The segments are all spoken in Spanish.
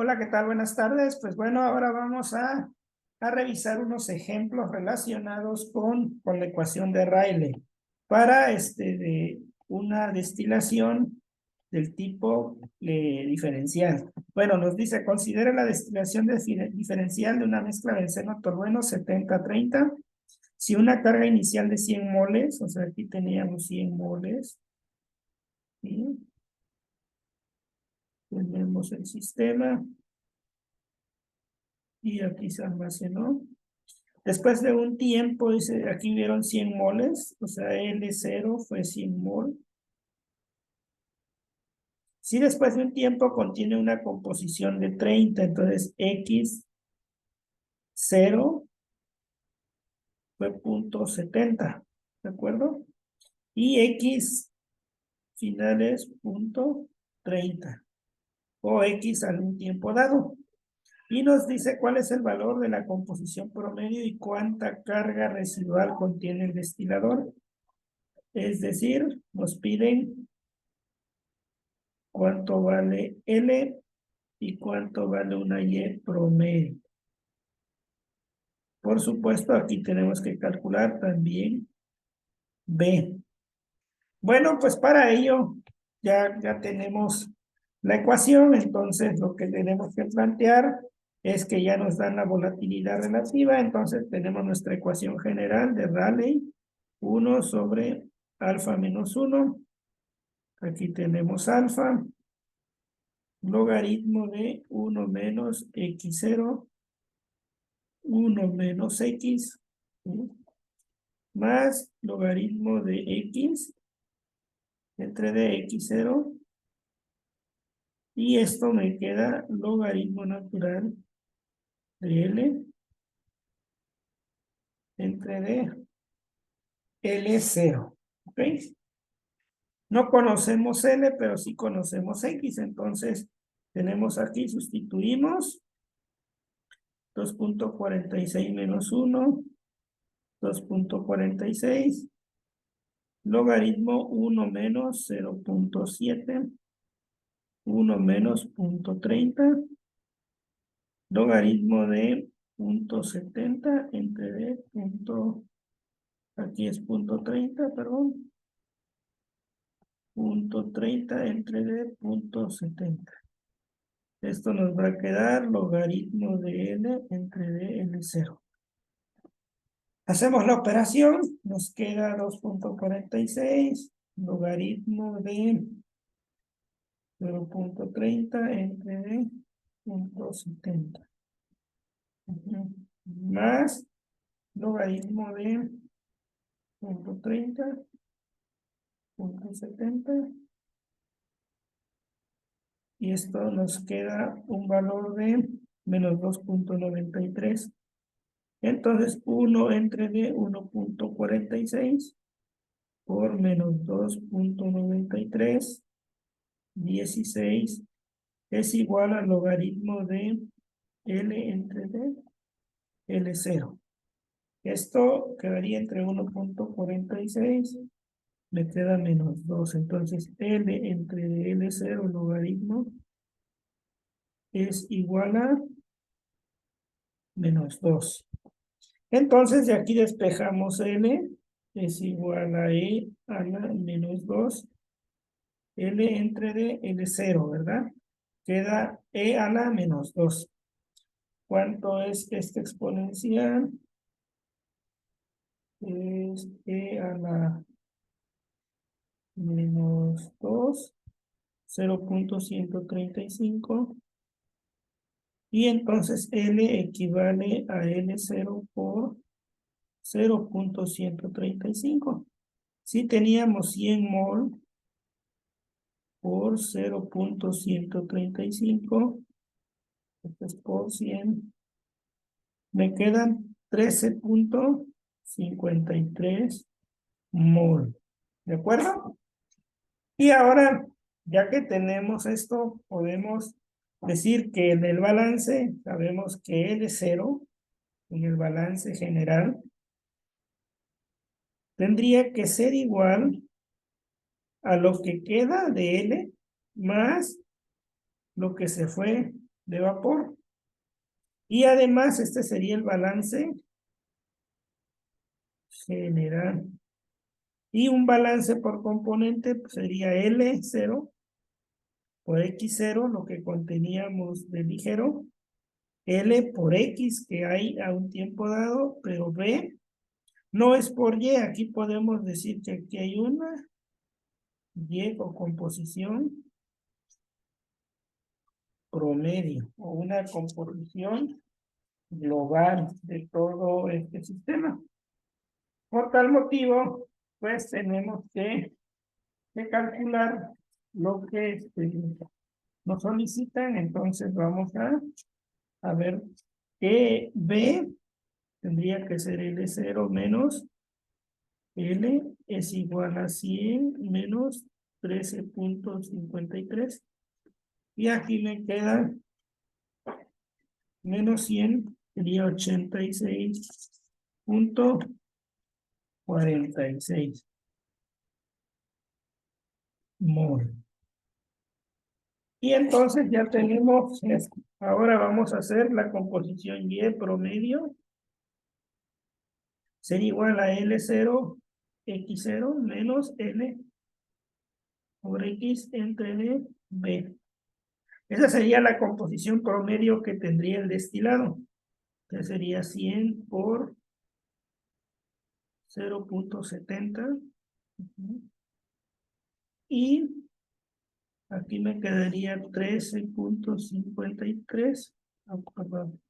Hola, ¿qué tal? Buenas tardes. Pues bueno, ahora vamos a revisar unos ejemplos relacionados con la ecuación de Rayleigh para de una destilación del tipo diferencial. Bueno, nos dice, considera la destilación diferencial de una mezcla de benceno-tolueno 70-30. Si una carga inicial de 100 moles, o sea, aquí teníamos 100 moles, ¿sí? Tenemos el sistema y aquí se almacenó. Después de un tiempo, dice, aquí vieron 100 moles, o sea, L0 fue 100 mol. Si después de un tiempo contiene una composición de 30, entonces X0 fue 0.70, ¿de acuerdo? Y X final es 0.30, o X algún tiempo dado. Y nos dice cuál es el valor de la composición promedio y cuánta carga residual contiene el destilador. Es decir, nos piden cuánto vale L y cuánto vale una Y promedio. Por supuesto, aquí tenemos que calcular también B. Bueno, pues para ello ya tenemos la ecuación, entonces lo que tenemos que plantear es que ya nos dan la volatilidad relativa, entonces tenemos nuestra ecuación general de Rayleigh, 1 sobre alfa menos 1, aquí tenemos alfa, logaritmo de 1 menos x0, 1 menos x, ¿sí? Más logaritmo de x entre de x0, y esto me queda logaritmo natural de L entre de L0, ¿ok? No conocemos L, pero sí conocemos X, entonces tenemos aquí, sustituimos 2.46 menos 1, 2.46, logaritmo 1 menos 0.7, 1 menos 0.30, logaritmo de 0.70 entre d aquí es 0.30, perdón, 0.30 entre d 0.70. Esto nos va a quedar logaritmo de L entre D, L0. Hacemos la operación, nos queda 2.46, logaritmo de 0.30 entre D, 0.70. Más logaritmo de 0.30, 0.70. Y esto nos queda un valor de menos 2.93. Entonces 1 entre D 1.46 por menos 2.93, 16, es igual al logaritmo de L entre D, L0. Esto quedaría entre 1.46, me queda menos 2. Entonces L entre D, L0, logaritmo, es igual a menos 2. Entonces de aquí despejamos L, es igual a E a la menos 2, L entre D, L0, ¿verdad? Queda E a la menos 2. ¿Cuánto es esta exponencial? Es E a la menos 2, 0.135. Y entonces L equivale a L0 por 0.135. Si teníamos 100 mol por 0.135, esto es por 100, me quedan 13.53 mol. ¿De acuerdo? Y ahora, ya que tenemos esto, podemos decir que en el balance, sabemos que L0, en el balance general, tendría que ser igual a lo que queda de L más lo que se fue de vapor. Y además este sería el balance general. Y un balance por componente pues, sería L0 por X0, lo que conteníamos de ligero, L por X que hay a un tiempo dado, pero B no es por Y. Aquí podemos decir que aquí hay una Y o composición promedio o una composición global de todo este sistema. Por tal motivo, pues tenemos que calcular lo que nos solicitan. Entonces vamos a ver que B tendría que ser L0 menos L es igual a 100 menos 13.53. Y aquí me queda menos 100, sería 86.46 mol. Y entonces ya tenemos esto. Ahora vamos a hacer la composición Y promedio. Sería igual a L0, X0 menos L por X entre L, B. Esa sería la composición promedio que tendría el destilado. Que sería 100 por 0.70. Y aquí me quedaría 13.53. Perdón.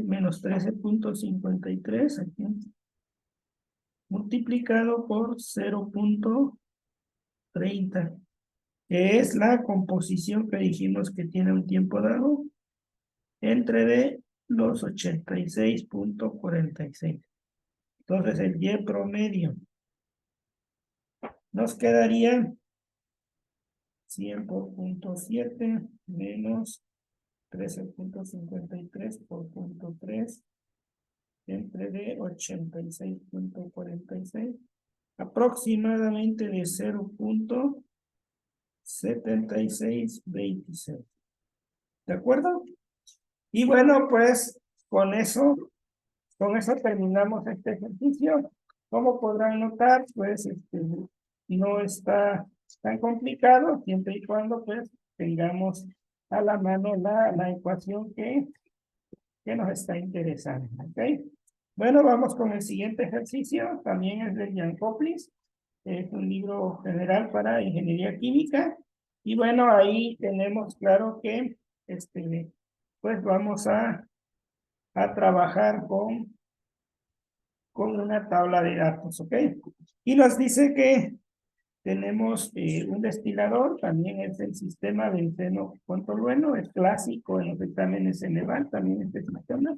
Menos 13.53 aquí, multiplicado por 0.30, que es la composición que dijimos que tiene un tiempo dado entre de los 86.46. Entonces el Y promedio nos quedaría 100 por 0.7 menos 13.53 por 0.3 entre de 86.46, aproximadamente de 0.7626. ¿De acuerdo? Y bueno, pues con eso terminamos este ejercicio. Como podrán notar, pues no está tan complicado, siempre y cuando pues tengamos a la mano la ecuación que nos está interesando. ¿Ok? Bueno, vamos con el siguiente ejercicio. También es de Jan Koplis. Es un libro general para ingeniería química. Y bueno, ahí tenemos claro que pues vamos a trabajar con una tabla de datos, ¿ok? Y nos dice que tenemos un destilador, también es el sistema benceno con tolueno, es clásico en los exámenes Ceneval, también este sistema.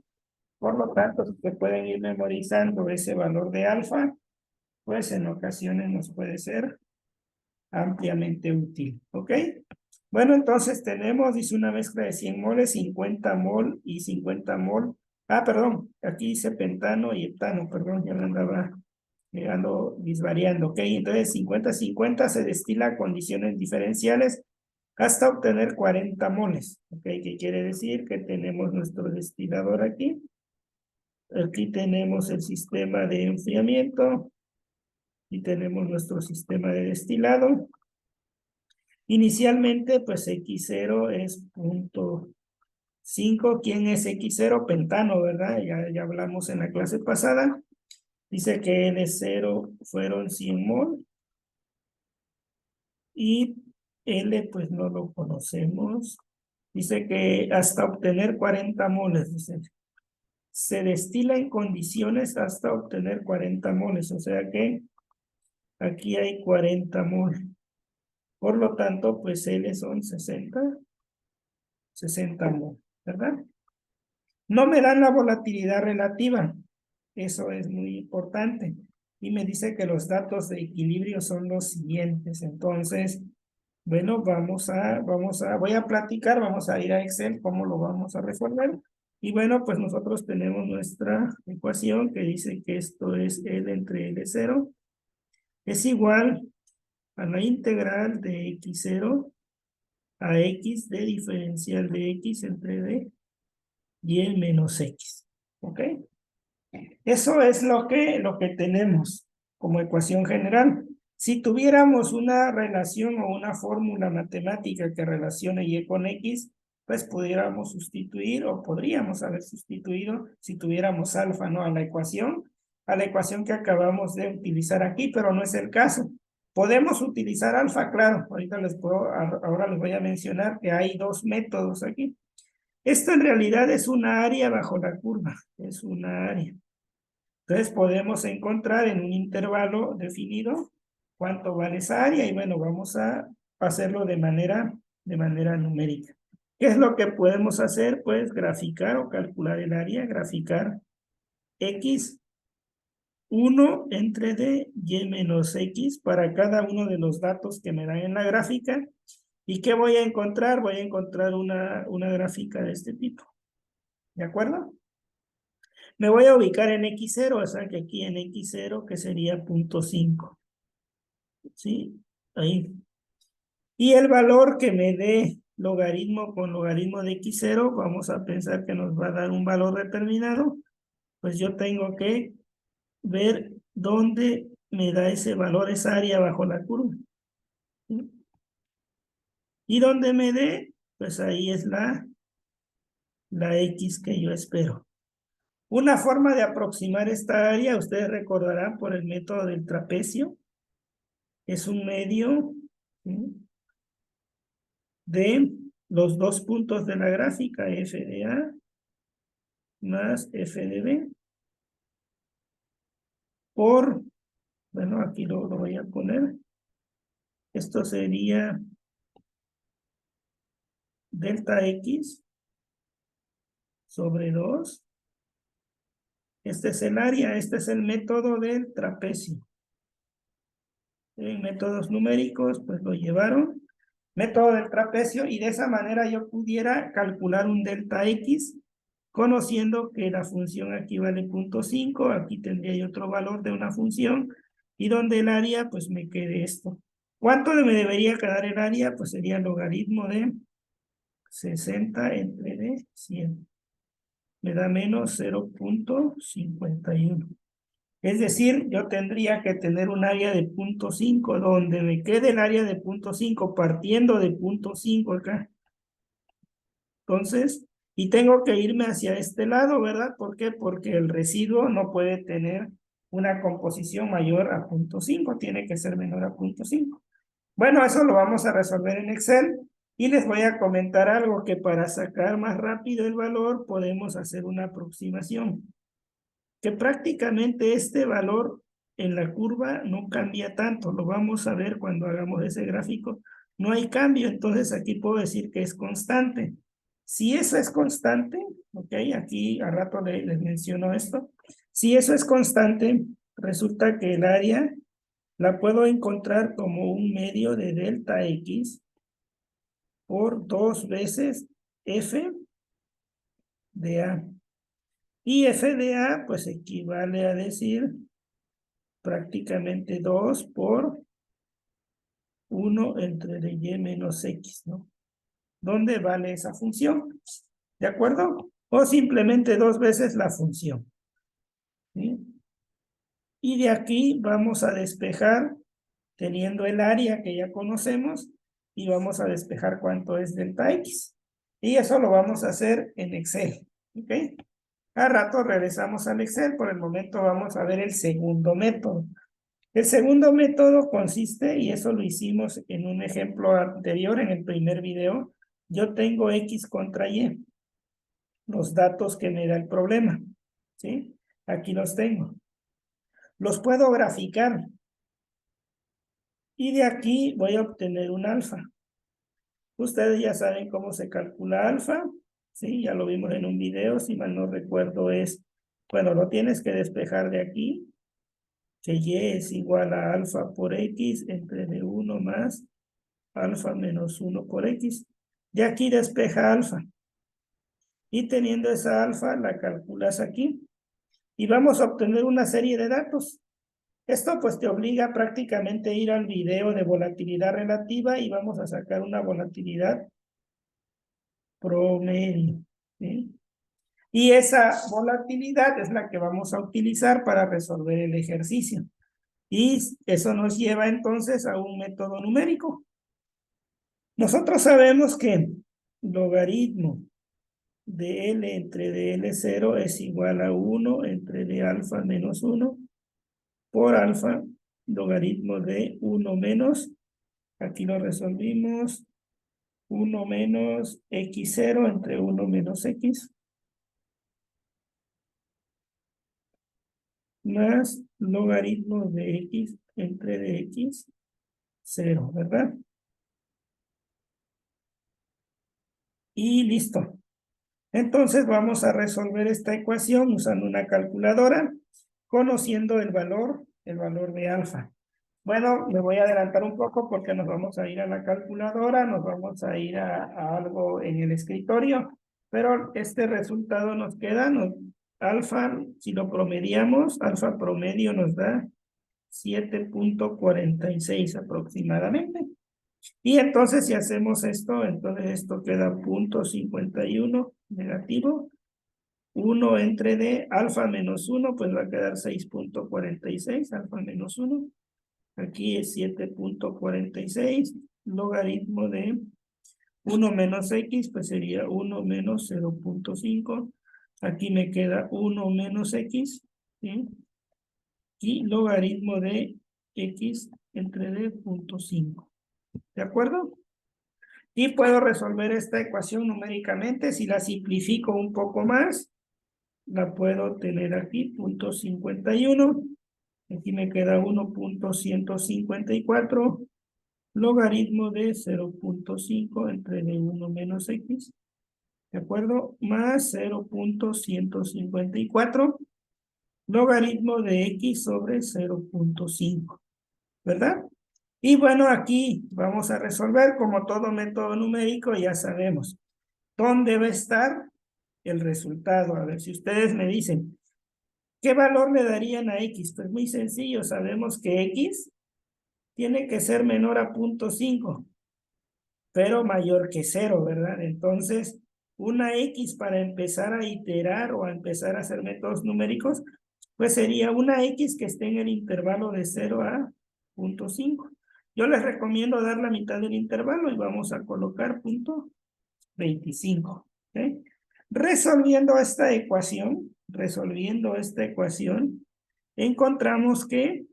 Por lo tanto, si ustedes pueden ir memorizando ese valor de alfa, pues en ocasiones nos puede ser ampliamente útil, ¿ok? Bueno, entonces tenemos, dice una mezcla de 100 moles, 50 mol y 50 mol. Perdón, aquí dice pentano y heptano, perdón, ya me andaba disvariando, ¿ok? Entonces 50-50 se destila a condiciones diferenciales hasta obtener 40 moles, ¿ok? ¿Qué quiere decir? Que tenemos nuestro destilador aquí. Aquí tenemos el sistema de enfriamiento y tenemos nuestro sistema de destilado. Inicialmente, pues X0 es 0.5. ¿Quién es X0? Pentano, ¿verdad? Ya hablamos en la clase pasada. Dice que N0 fueron 100 mol. Y L, pues no lo conocemos. Dice que hasta obtener 40 moles, dice. Se destila en condiciones hasta obtener 40 moles. O sea que aquí hay 40 moles. Por lo tanto, pues L son 60 mol, ¿verdad? No me dan la volatilidad relativa. Eso es muy importante. Y me dice que los datos de equilibrio son los siguientes. Entonces, bueno, voy a platicar, vamos a ir a Excel, cómo lo vamos a resolver. Y bueno, pues nosotros tenemos nuestra ecuación que dice que esto es L entre L0. Es igual a la integral de X0 a x de diferencial de x entre d y menos x. ¿Ok? Eso es lo que tenemos como ecuación general. Si tuviéramos una relación o una fórmula matemática que relacione y con x, pues pudiéramos sustituir o podríamos haber sustituido si tuviéramos alfa, ¿no? A la ecuación que acabamos de utilizar aquí, pero no es el caso. Podemos utilizar alfa, claro. Ahora les voy a mencionar que hay dos métodos aquí. Esto en realidad es una área bajo la curva, es una área. Entonces podemos encontrar en un intervalo definido cuánto vale esa área y bueno, vamos a hacerlo de manera numérica. ¿Qué es lo que podemos hacer? Pues graficar o calcular el área, graficar x1 entre d y menos x para cada uno de los datos que me dan en la gráfica. ¿Y qué voy a encontrar? Voy a encontrar una gráfica de este tipo. ¿De acuerdo? Me voy a ubicar en x0, o sea que aquí en x0, que sería 0.5. ¿Sí? Ahí. Y el valor que me dé logaritmo con logaritmo de x0, vamos a pensar que nos va a dar un valor determinado, pues yo tengo que ver dónde me da ese valor, esa área bajo la curva. ¿Sí? Y donde me dé, pues ahí es la x que yo espero. Una forma de aproximar esta área, ustedes recordarán por el método del trapecio, es un medio, ¿sí?, de los dos puntos de la gráfica, f de A más f de B, por, bueno, aquí lo voy a poner, esto sería delta x sobre 2. Este es el área, este es el método del trapecio. En métodos numéricos, pues lo llevaron, método del trapecio, y de esa manera yo pudiera calcular un delta x, conociendo que la función aquí vale 0.5, aquí tendría yo otro valor de una función, y donde el área, pues me quede esto. ¿Cuánto me debería quedar el área? Pues sería el logaritmo de 60 entre d 100. Me da menos 0.51. Es decir, yo tendría que tener un área de 0.5, donde me quede el área de 0.5, partiendo de 0.5 acá. Entonces, y tengo que irme hacia este lado, ¿verdad? ¿Por qué? Porque el residuo no puede tener una composición mayor a 0.5, tiene que ser menor a 0.5. Bueno, eso lo vamos a resolver en Excel y les voy a comentar algo, que para sacar más rápido el valor podemos hacer una aproximación. Que prácticamente este valor en la curva no cambia tanto, lo vamos a ver cuando hagamos ese gráfico, no hay cambio, entonces aquí puedo decir que es constante. Si eso es constante, ok, aquí a rato les menciono esto, si eso es constante, resulta que el área la puedo encontrar como un medio de delta x por 2 veces f de a. Y f de a, pues equivale a decir prácticamente 2 por 1 entre y menos x, ¿no? ¿Dónde vale esa función? ¿De acuerdo? O simplemente 2 veces la función. ¿Sí? Y de aquí vamos a despejar, teniendo el área que ya conocemos, y vamos a despejar cuánto es delta x. Y eso lo vamos a hacer en Excel. ¿Ok? A rato regresamos al Excel. Por el momento vamos a ver el segundo método. El segundo método consiste, y eso lo hicimos en un ejemplo anterior, en el primer video, yo tengo x contra y, los datos que me da el problema, ¿sí? Aquí los tengo. Los puedo graficar. Y de aquí voy a obtener un alfa. Ustedes ya saben cómo se calcula alfa, ¿sí? Ya lo vimos en un video, si mal no recuerdo es, bueno, lo tienes que despejar de aquí, que y es igual a alfa por x entre d1 más alfa menos 1 por x. De aquí despeja alfa. Y teniendo esa alfa, la calculas aquí. Y vamos a obtener una serie de datos. Esto pues te obliga prácticamente a ir al video de volatilidad relativa y vamos a sacar una volatilidad promedio, ¿sí? Y esa volatilidad es la que vamos a utilizar para resolver el ejercicio. Y eso nos lleva entonces a un método numérico. Nosotros sabemos que logaritmo de L entre DL0 es igual a 1 entre D alfa menos 1 por alfa, logaritmo de 1 menos, aquí lo resolvimos, 1 menos x0 entre 1 menos x, más logaritmo de x entre dx, 0, ¿verdad? Y listo. Entonces vamos a resolver esta ecuación usando una calculadora, conociendo el valor de alfa. Bueno, me voy a adelantar un poco porque nos vamos a ir a la calculadora, nos vamos a ir a algo en el escritorio, pero este resultado nos queda, alfa, si lo promediamos, alfa promedio nos da 7.46 aproximadamente. Y entonces si hacemos esto, entonces esto queda 0.51 negativo. 1 entre D, alfa menos 1, pues va a quedar 6.46, alfa menos 1. Aquí es 7.46, logaritmo de 1 menos x, pues sería 1 menos 0.5. Aquí me queda 1 menos x, ¿sí? Y logaritmo de x entre d punto 5. ¿De acuerdo? Y puedo resolver esta ecuación numéricamente. Si la simplifico un poco más, la puedo tener aquí, 0.51. Aquí me queda 1.154, logaritmo de 0.5 entre d1 menos x, ¿de acuerdo? Más 0.154, logaritmo de x sobre 0.5, ¿verdad? Y bueno, aquí vamos a resolver, como todo método numérico, ya sabemos dónde va a estar el resultado. A ver, si ustedes me dicen, ¿qué valor le darían a x? Pues muy sencillo, sabemos que x tiene que ser menor a 0.5, pero mayor que 0, ¿verdad? Entonces, una x para empezar a iterar o a empezar a hacer métodos numéricos, pues sería una x que esté en el intervalo de 0 a 0.5. Yo les recomiendo dar la mitad del intervalo y vamos a colocar 0.25. ¿Okay? Resolviendo esta ecuación, encontramos que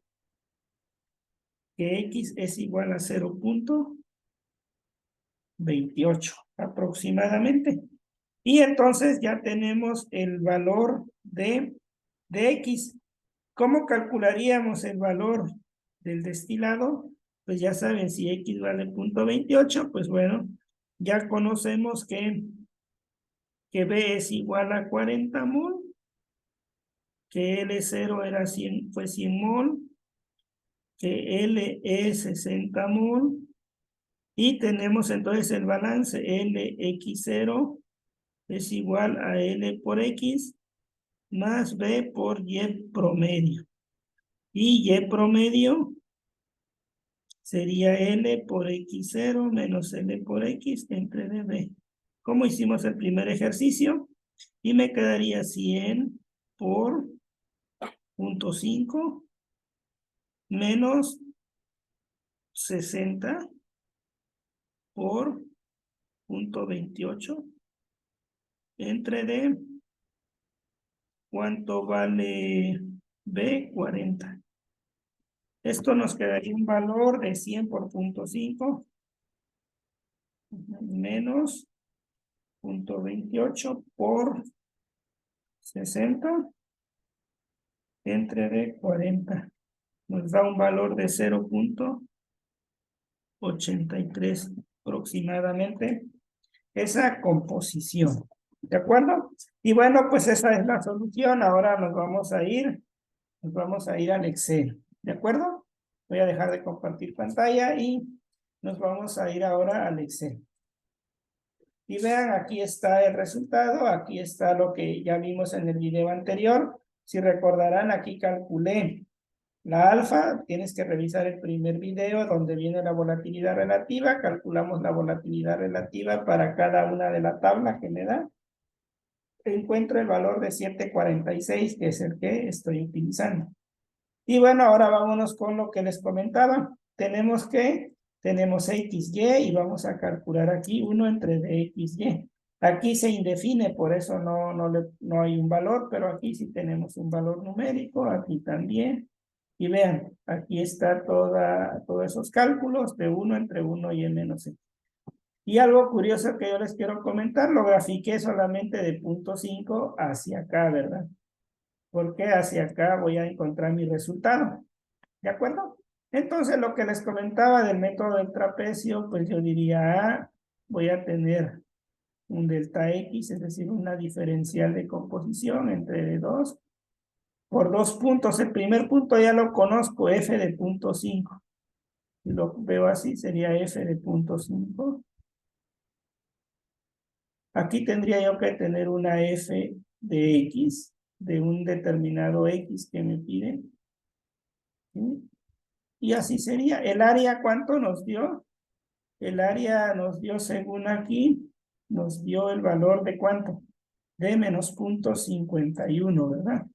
x es igual a 0.28 aproximadamente. Y entonces ya tenemos el valor de x. ¿Cómo calcularíamos el valor del destilado? Pues ya saben, si x vale 0.28, pues bueno, ya conocemos que B es igual a 40 mol, que L0 era 100, fue 100 mol, que L es 60 mol, y tenemos entonces el balance LX0 es igual a L por X más B por Y promedio. Y Y promedio sería L por X0 menos L por X entre DB. Como hicimos el primer ejercicio, y me quedaría 100 por 0.5 menos 60 por 0.28 entre D. ¿Cuánto vale B? 40. Esto nos quedaría un valor de 100 por 0.5 menos 0.28 por 60 entre D 40. Nos da un valor de 0.83 aproximadamente. Esa composición. ¿De acuerdo? Y bueno, pues esa es la solución. Ahora nos vamos a ir al Excel. ¿De acuerdo? Voy a dejar de compartir pantalla y nos vamos a ir ahora al Excel. Y vean, aquí está el resultado, aquí está lo que ya vimos en el video anterior. Si recordarán, aquí calculé La alfa, tienes que revisar el primer video donde viene la volatilidad relativa, calculamos la volatilidad relativa para cada una de la tabla que me da. Encuentro el valor de 7.46, que es el que estoy utilizando. Y bueno, ahora vámonos con lo que les comentaba. Tenemos XY y vamos a calcular aquí 1 entre DXY. Aquí se indefine, por eso no hay un valor, pero aquí sí tenemos un valor numérico, aquí también. Y vean, aquí está todos esos cálculos de 1 entre 1 y n-x. Y algo curioso que yo les quiero comentar, lo grafiqué solamente de punto 5 hacia acá, ¿verdad? Porque hacia acá voy a encontrar mi resultado. ¿De acuerdo? Entonces, lo que les comentaba del método del trapecio, pues yo diría, voy a tener un delta X, es decir, una diferencial de composición entre 2 por 2 puntos. El primer punto ya lo conozco, f de punto 5. Si lo veo así, sería f de punto 5. Aquí tendría yo que tener una f de x, de un determinado x que me pide. ¿Sí? Y así sería. ¿El área cuánto nos dio? El área nos dio, según aquí, nos dio el valor de cuánto? De menos punto 51, ¿verdad?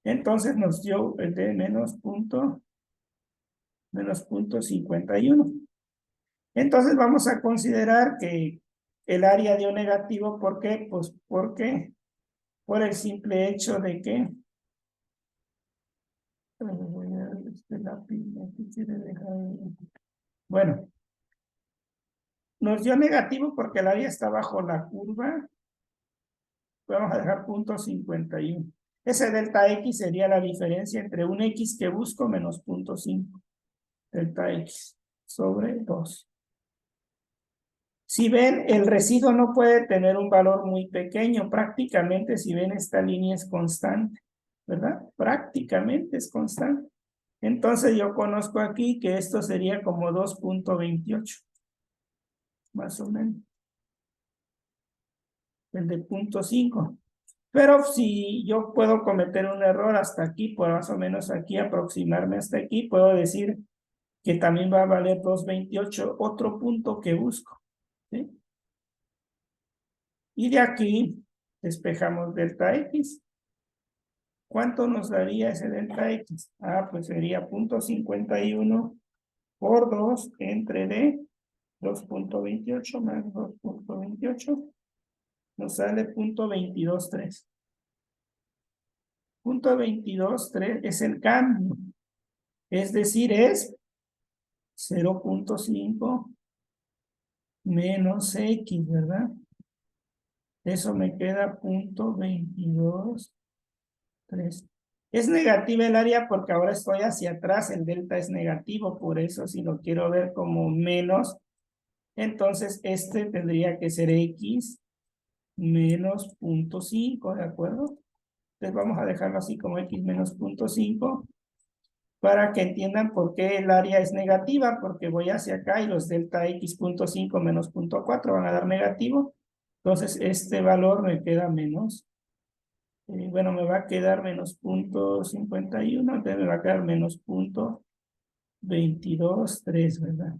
Entonces nos dio el de menos punto 51. Entonces vamos a considerar que el área dio negativo. ¿Por qué? Pues porque por el simple hecho de que bueno, nos dio negativo porque el área está bajo la curva. Vamos a dejar punto 51. Ese delta X sería la diferencia entre un X que busco menos punto 5. Delta X sobre 2. Si ven, el residuo no puede tener un valor muy pequeño. Prácticamente, si ven, esta línea es constante, ¿verdad? Prácticamente es constante. Entonces yo conozco aquí que esto sería como 2.28. Más o menos. El de punto 5. Pero si yo puedo cometer un error hasta aquí, pues más o menos aquí, aproximarme hasta aquí, puedo decir que también va a valer 2.28, otro punto que busco. ¿Sí? Y de aquí despejamos delta X. ¿Cuánto nos daría ese delta X? Ah, pues sería 0.51 por 2 entre D, 2.28 más 2.28, nos sale 0.223. 0.223 es el cambio. Es decir, es 0.5 menos X, ¿verdad? Eso me queda 0.223. Es negativa el área porque ahora estoy hacia atrás, el delta es negativo, por eso si lo quiero ver como menos, entonces este tendría que ser X menos 0.5, ¿de acuerdo? Entonces vamos a dejarlo así como X menos 0.5 para que entiendan por qué el área es negativa, porque voy hacia acá y los delta X 0.5 menos 0.4 van a dar negativo. Entonces este valor me queda menos. Bueno, me va a quedar menos 0.51, entonces me va a quedar menos 0.223, ¿verdad?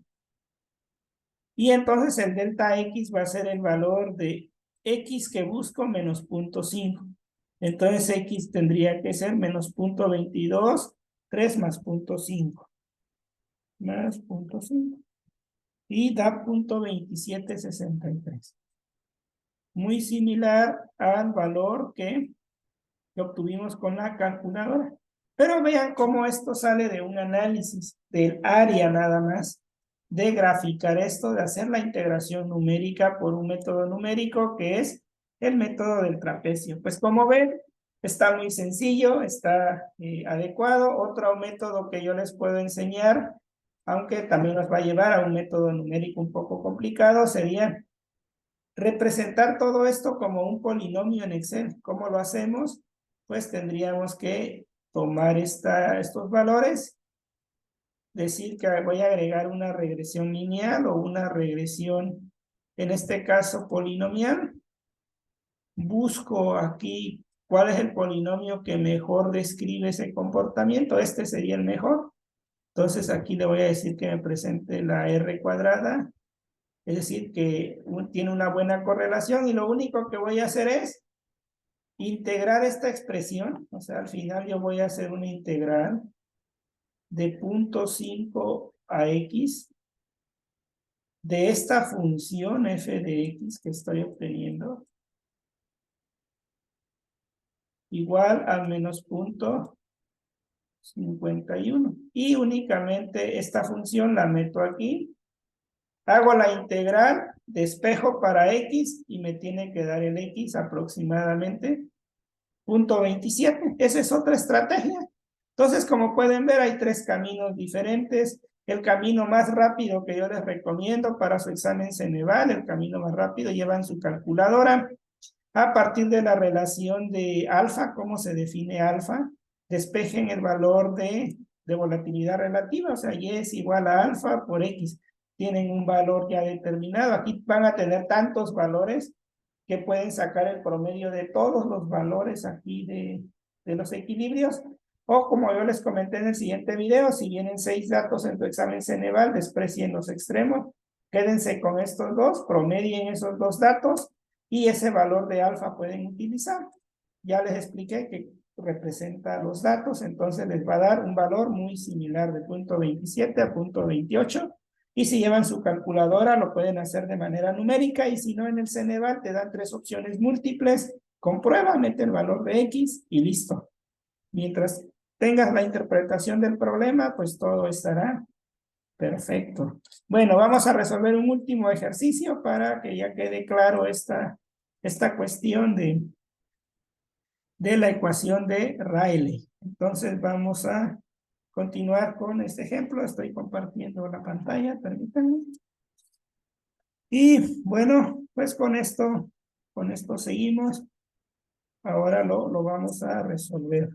Y entonces el delta X va a ser el valor de X que busco menos 0.5. Entonces X tendría que ser menos 0.223 más 0.5. Más 0.5. Y da 0.2763. Muy similar al valor que obtuvimos con la calculadora. Pero vean cómo esto sale de un análisis del área nada más, de graficar esto, de hacer la integración numérica por un método numérico que es el método del trapecio. Pues como ven, está muy sencillo, está adecuado. Otro método que yo les puedo enseñar, aunque también nos va a llevar a un método numérico un poco complicado, sería representar todo esto como un polinomio en Excel. ¿Cómo lo hacemos? Pues tendríamos que tomar estos valores, decir que voy a agregar una regresión lineal o una regresión, en este caso polinomial. Busco aquí ¿Cuál es el polinomio que mejor describe ese comportamiento? Este sería el mejor. Entonces aquí le voy a decir que me presente la R cuadrada, es decir, que tiene una buena correlación y lo único que voy a hacer es integrar esta expresión. O sea, al final yo voy a hacer una integral de 0.5 a x de esta función f de x que estoy obteniendo igual a menos 0.51. Y únicamente esta función la meto aquí. Hago la integral, despejo para x y me tiene que dar el x aproximadamente 0.27. Esa es otra estrategia. Entonces, como pueden ver, hay tres caminos diferentes. El camino más rápido que yo les recomiendo para su examen Ceneval, el camino más rápido, llevan su calculadora. A partir de la relación de alfa, ¿cómo se define alfa? Despejen el valor de volatilidad relativa, o sea, y es igual a alfa por x. Tienen un valor ya determinado. Aquí van a tener tantos valores que pueden sacar el promedio de todos los valores aquí de los equilibrios. O como yo les comenté en el siguiente video, si vienen 6 datos en tu examen Ceneval, desprecien los extremos, quédense con estos dos, promedien esos dos datos y ese valor de alfa pueden utilizar. Ya les expliqué que representa los datos, entonces les va a dar un valor muy similar de 0.27 a 0.28. Y si llevan su calculadora, lo pueden hacer de manera numérica, y si no, en el Ceneval te dan 3 opciones múltiples. Comprueba, mete el valor de x y listo. Mientras tengas la interpretación del problema, pues todo estará perfecto. Bueno, vamos a resolver un último ejercicio para que ya quede claro esta cuestión de la ecuación de Rayleigh. Entonces vamos a continuar con este ejemplo. Estoy compartiendo la pantalla, permítanme. Y bueno, pues con esto seguimos. Ahora lo vamos a resolver.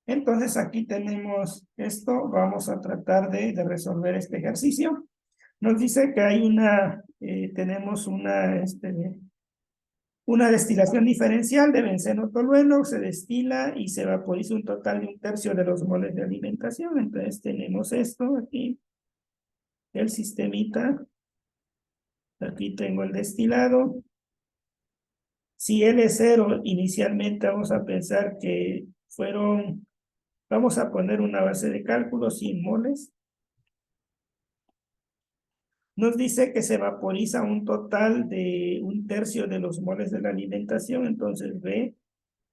Entonces aquí tenemos esto. Vamos a tratar de resolver este ejercicio. Nos dice que hay tenemos una destilación diferencial de benceno tolueno, se destila y se vaporiza un total de 1/3 de los moles de alimentación. Entonces tenemos esto aquí, el sistemita. Aquí tengo el destilado. Si L es 0, inicialmente vamos a pensar que vamos a poner una base de cálculo 100 moles. Nos dice que se vaporiza un total de 1/3 de los moles de la alimentación, entonces B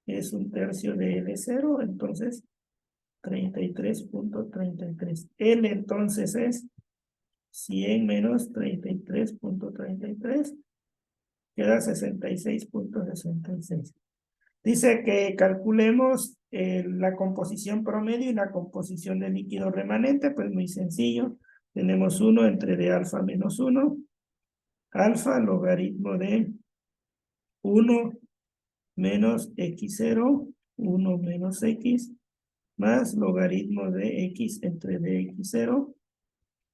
es 1/3 de L0, entonces 33.33. L entonces es 100 menos 33.33, queda 66.66. Dice que calculemos la composición promedio y la composición del líquido remanente, pues muy sencillo. Tenemos 1 entre de alfa menos 1, alfa logaritmo de 1 menos x0, 1 menos x, más logaritmo de x entre dx0.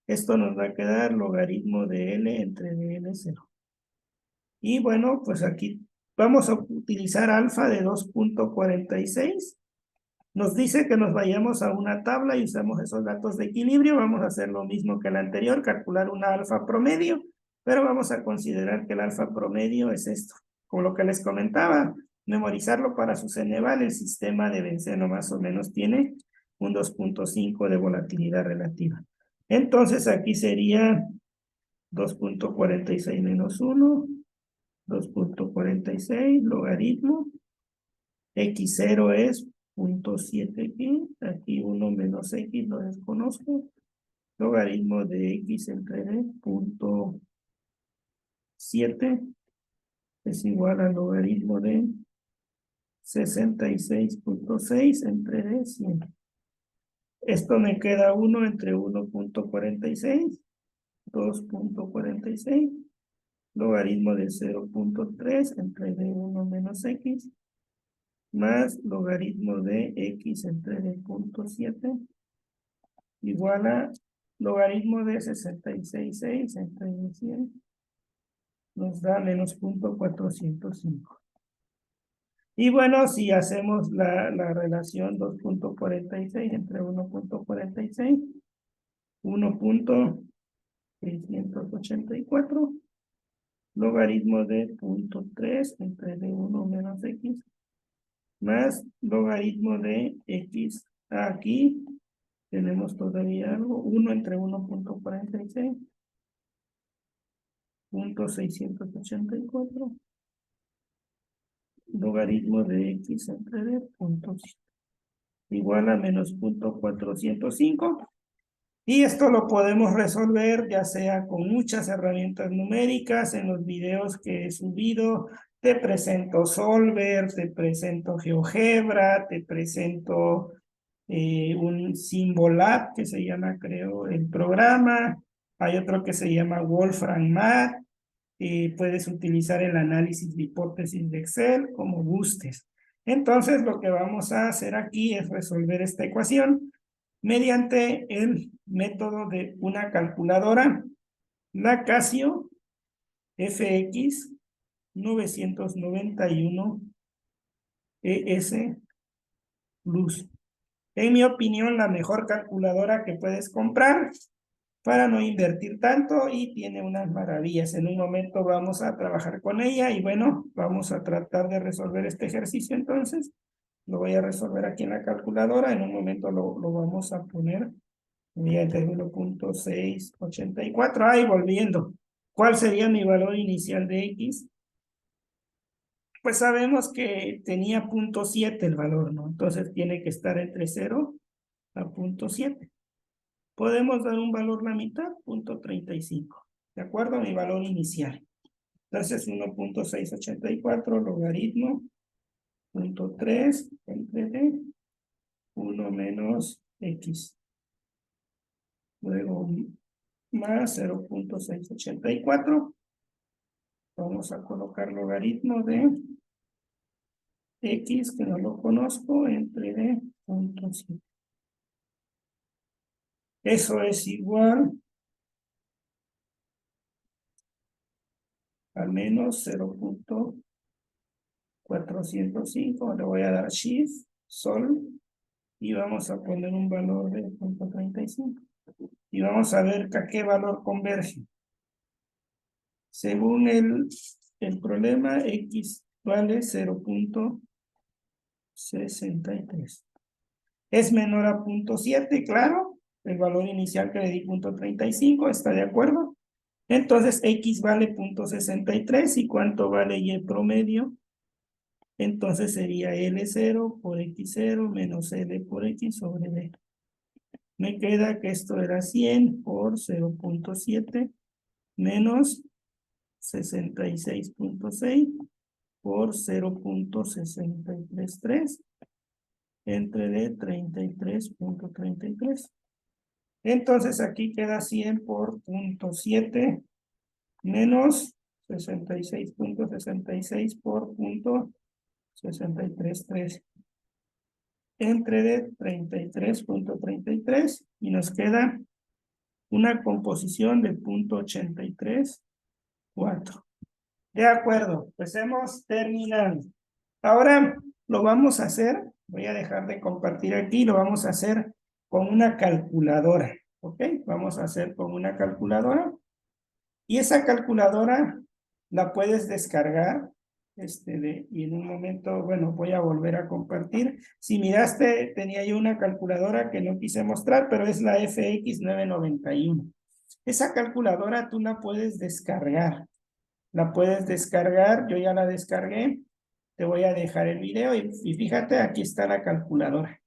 Esto nos va a quedar logaritmo de L entre dL0. Y bueno, pues aquí vamos a utilizar alfa de 2.46. Nos dice que nos vayamos a una tabla y usamos esos datos de equilibrio. Vamos a hacer lo mismo que el anterior, calcular una alfa promedio, pero vamos a considerar que el alfa promedio es esto. Como lo que les comentaba, memorizarlo para su Ceneval, el sistema de benceno más o menos tiene un 2.5 de volatilidad relativa. Entonces aquí sería 2.46 menos 1, 2.46 logaritmo, x0 es 0.7, aquí 1 menos x lo desconozco, logaritmo de x entre d, 0.7 es igual al logaritmo de 66.6 entre d, 100. Esto me queda 1 entre 1.46, 2.46, logaritmo de 0.3 entre d1 menos x, más logaritmo de x entre d.7, igual a logaritmo de 66.6 entre d100, nos da menos 0.405. Y bueno, si hacemos la relación 2.46 entre 1.46, 1.684, logaritmo de 0.3 entre D1 menos X, más logaritmo de X. Aquí tenemos todavía algo, 1 entre 1.46, 0.684, logaritmo de X entre D, igual a menos 0.405. Y esto lo podemos resolver ya sea con muchas herramientas numéricas. En los videos que he subido te presento Solver, te presento GeoGebra, te presento un Symbolab que se llama, creo, el programa. Hay otro que se llama Wolfram Math. Puedes utilizar el análisis de hipótesis de Excel como gustes. Entonces lo que vamos a hacer aquí es resolver esta ecuación mediante el método de una calculadora, la Casio FX 991 ES Plus. En mi opinión, la mejor calculadora que puedes comprar para no invertir tanto y tiene unas maravillas. En un momento vamos a trabajar con ella y bueno, vamos a tratar de resolver este ejercicio entonces. Lo voy a resolver aquí en la calculadora. En un momento lo vamos a poner mediante 1.684. Ahí volviendo. ¿Cuál sería mi valor inicial de X? Pues sabemos que tenía 0.7 el valor, ¿no? Entonces tiene que estar entre 0 a 0.7. Podemos dar un valor la mitad, 0.35. ¿De acuerdo? Mi valor inicial. Entonces 1.684 logaritmo 0.3 entre D, 1 menos X. Luego más 0.684. Vamos a colocar logaritmo de X, que no lo conozco, entre D, 0.7. Eso es igual a menos 0.405. Le voy a dar Shift, Sol, y vamos a poner un valor de 0.35. Y vamos a ver a qué valor converge. Según el problema, X vale 0.63. Es menor a 0.7, claro. El valor inicial que le di 0.35, ¿está de acuerdo? Entonces X vale 0.63. ¿Y cuánto vale Y promedio? Entonces sería L0 por X0 menos L por X sobre D. Me queda que esto era 100 por 0.7 menos 66.6 por 0.633 entre D 33.33. Entonces aquí queda 100 por 0.7 menos 66.66 por 0.633 entre D 33.33 y nos queda una composición de 0.834. De acuerdo, pues hemos terminado. Ahora lo vamos a hacer, voy a dejar de compartir aquí, lo vamos a hacer con una calculadora, ¿ok? Vamos a hacer con una calculadora y esa calculadora la puedes descargar y en un momento, bueno, voy a volver a compartir. Si miraste, tenía yo una calculadora que no quise mostrar, pero es la FX 991. Esa calculadora tú la puedes descargar. Yo ya la descargué. Te voy a dejar el video y fíjate, aquí está la calculadora.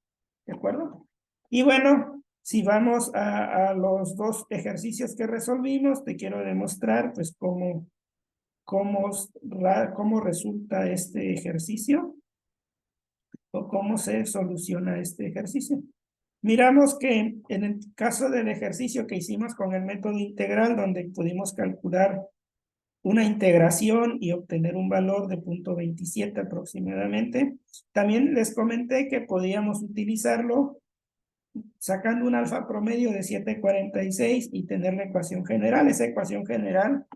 ¿De acuerdo? Y bueno, si vamos a los dos ejercicios que resolvimos, te quiero demostrar pues cómo resulta este ejercicio o cómo se soluciona este ejercicio. Miramos que en el caso del ejercicio que hicimos con el método integral, donde pudimos calcular una integración y obtener un valor de 0.27 aproximadamente, también les comenté que podíamos utilizarlo sacando un alfa promedio de 7.46 y tener la ecuación general. Esa ecuación general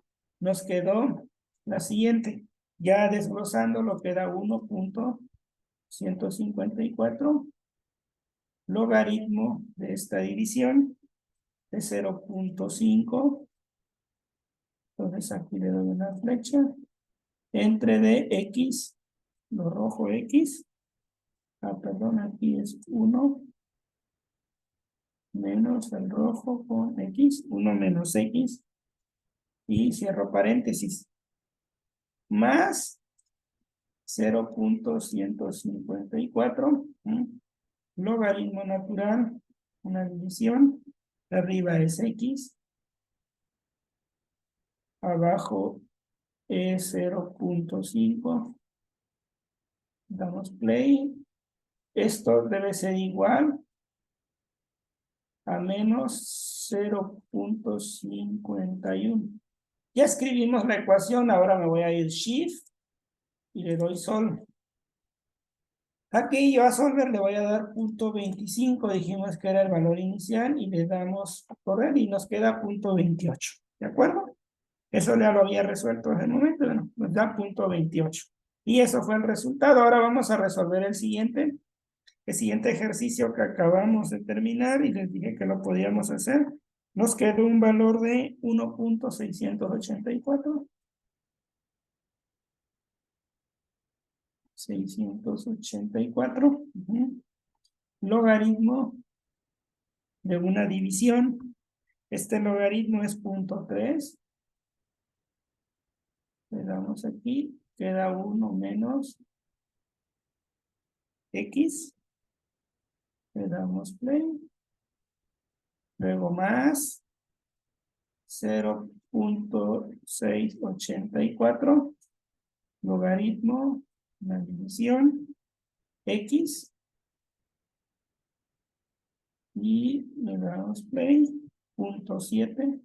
nos quedó la siguiente. Ya desglosando, lo queda 1.27 154, logaritmo de esta división de 0.5, entonces aquí le doy una flecha, entre de x, lo rojo x, perdón, aquí es 1, menos el rojo con x, 1 menos x, y cierro paréntesis, más 0.154, logaritmo natural, una división, arriba es x, abajo es 0.5, damos play, esto debe ser igual a menos 0.51. Ya escribimos la ecuación, ahora me voy a ir Shift y le doy Solve. Aquí yo a Solver le voy a dar 0.25, dijimos que era el valor inicial, y le damos a correr y nos queda 0.28. ¿De acuerdo? Eso ya lo había resuelto en el momento, bueno, nos da 0.28. Y eso fue el resultado. Ahora vamos a resolver el siguiente ejercicio que acabamos de terminar y les dije que lo podíamos hacer. Nos quedó un valor de 1.684. 684. Logaritmo de una división. Este logaritmo es 0.3. Le damos aquí. Queda 1 menos x. Le damos play. Luego más 0.684. Logaritmo, una división, x. Y le damos play. 0.7.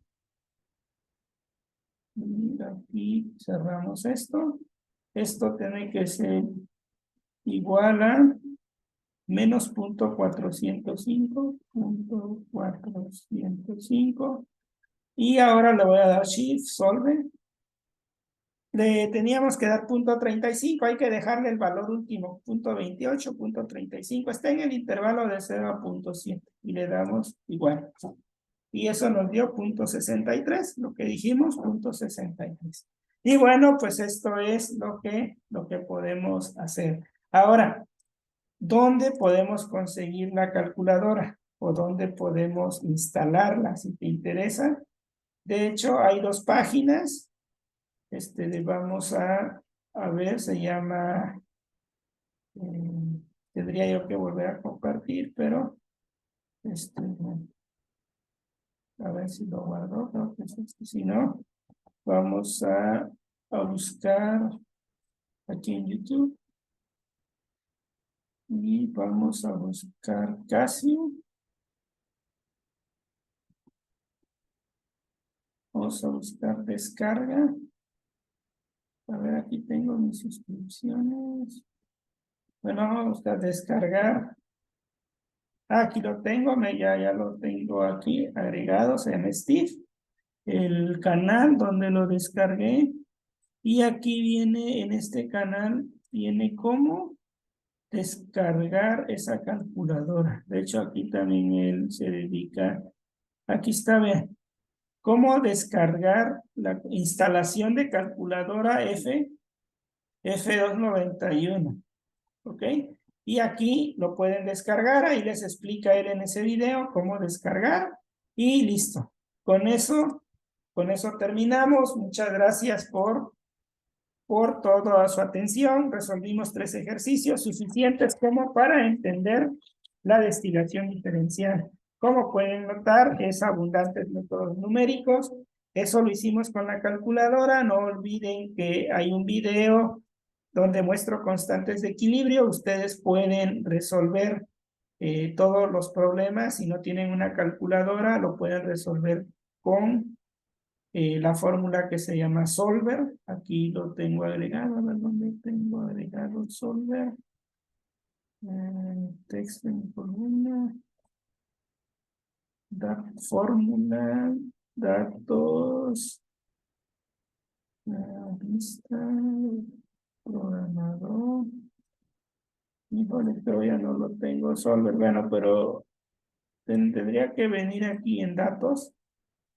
Y aquí cerramos esto. Esto tiene que ser igual a menos 0.405. Y ahora le voy a dar Shift, Solve. Le teníamos que dar 0.35, hay que dejarle el valor último, 0.28, 0.35. Está en el intervalo de 0 a 0.7. Y le damos igual. Y eso nos dio 0.63, lo que dijimos, 0.63. Y bueno, pues esto es lo que podemos hacer. Ahora, ¿dónde podemos conseguir la calculadora? ¿O dónde podemos instalarla si te interesa? De hecho, hay dos páginas. Vamos a ver, se llama, tendría yo que volver a compartir, pero, a ver si lo guardo, creo que sí, si no, vamos a buscar aquí en YouTube y vamos a buscar Casio. Vamos a buscar descarga. A ver, aquí tengo mis suscripciones. Bueno, vamos a buscar descargar. Aquí lo tengo, ya lo tengo aquí agregado, se llama Steve. El canal donde lo descargué. Y aquí viene, en este canal, viene cómo descargar esa calculadora. De hecho, aquí también él se dedica. Aquí está, vean. Cómo descargar la instalación de calculadora F291. ¿Ok? Y aquí lo pueden descargar. Ahí les explica él en ese video cómo descargar. Y listo. Con eso terminamos. Muchas gracias por toda su atención. Resolvimos 3 ejercicios suficientes como para entender la destilación diferencial. Como pueden notar, es abundante métodos numéricos. Eso lo hicimos con la calculadora. No olviden que hay un video donde muestro constantes de equilibrio. Ustedes pueden resolver todos los problemas. Si no tienen una calculadora, lo pueden resolver con la fórmula que se llama Solver. Aquí lo tengo agregado. A ver dónde tengo agregado el Solver. Texto en columna. Fórmula. Datos. Lista. Programador. Híjole, pero ya no lo tengo Solver. Bueno, pero tendría que venir aquí en datos.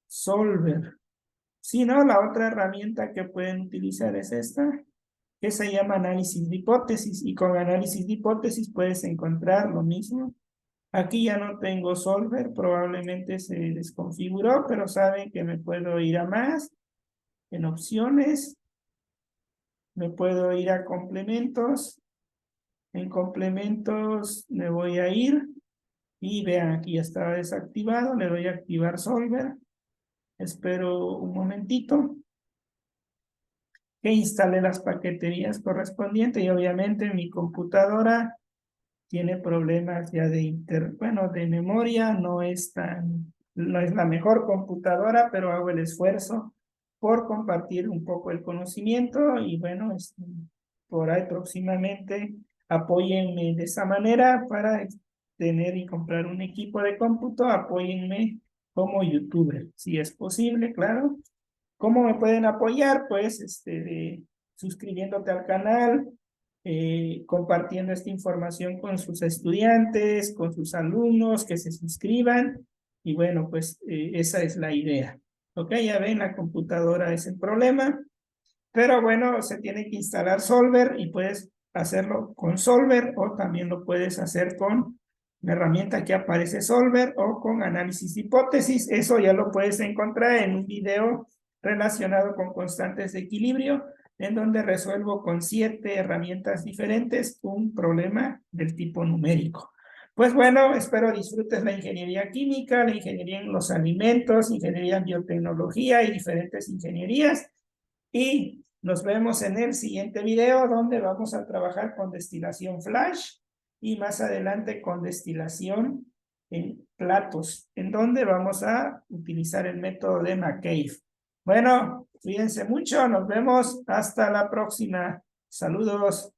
Solver. Si no, la otra herramienta que pueden utilizar es esta, que se llama análisis de hipótesis. Y con análisis de hipótesis puedes encontrar lo mismo. Aquí ya no tengo Solver, probablemente se desconfiguró, pero saben que me puedo ir a más, en opciones, me puedo ir a complementos, en complementos me voy a ir y vean, aquí ya estaba desactivado, le doy a activar Solver, espero un momentito que instale las paqueterías correspondientes y obviamente mi computadora tiene problemas ya bueno, de memoria, no es la mejor computadora, pero hago el esfuerzo por compartir un poco el conocimiento y bueno, por ahí próximamente apóyenme de esa manera para tener y comprar un equipo de cómputo, apóyenme como youtuber, si es posible, claro. ¿Cómo me pueden apoyar? Pues suscribiéndote al canal, compartiendo esta información con sus estudiantes, con sus alumnos, que se suscriban. Y bueno, pues esa es la idea. Ok, ya ven, la computadora es el problema. Pero bueno, se tiene que instalar Solver y puedes hacerlo con Solver o también lo puedes hacer con la herramienta que aparece Solver o con análisis de hipótesis. Eso ya lo puedes encontrar en un video relacionado con constantes de equilibrio, en donde resuelvo con 7 herramientas diferentes un problema del tipo numérico. Pues bueno, espero disfrutes la ingeniería química, la ingeniería en los alimentos, ingeniería en biotecnología y diferentes ingenierías. Y nos vemos en el siguiente video donde vamos a trabajar con destilación flash y más adelante con destilación en platos, en donde vamos a utilizar el método de McCabe. Bueno, cuídense mucho, nos vemos hasta la próxima. Saludos.